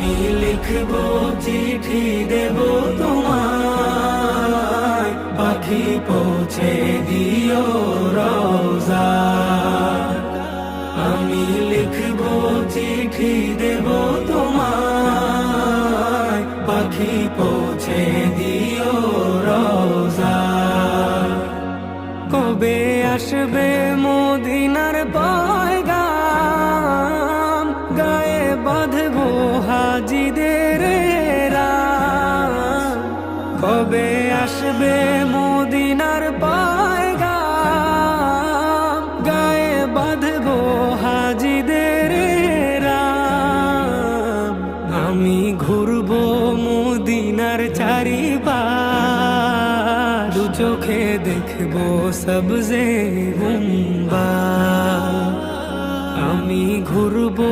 আমি লিখবো চিঠি দেব তোমায়, পাখি পৌঁছে দিও রওজা। আমি লিখবো চিঠি দেব তোমায়, পাখি পৌঁছে দিও রওজা। কবে আসবে মদিনার পয়গাম, গায়ে বাঁধবো হাজিদের রাম। কবে আসবে মদিনার পয়গাম, গায়ে বাঁধবো হাজিদের রাম। আমি ঘুরবো মদিনার চারিপাশ, দু চোখে দেখবো সবজে গুম্বা। আমি ঘুরবো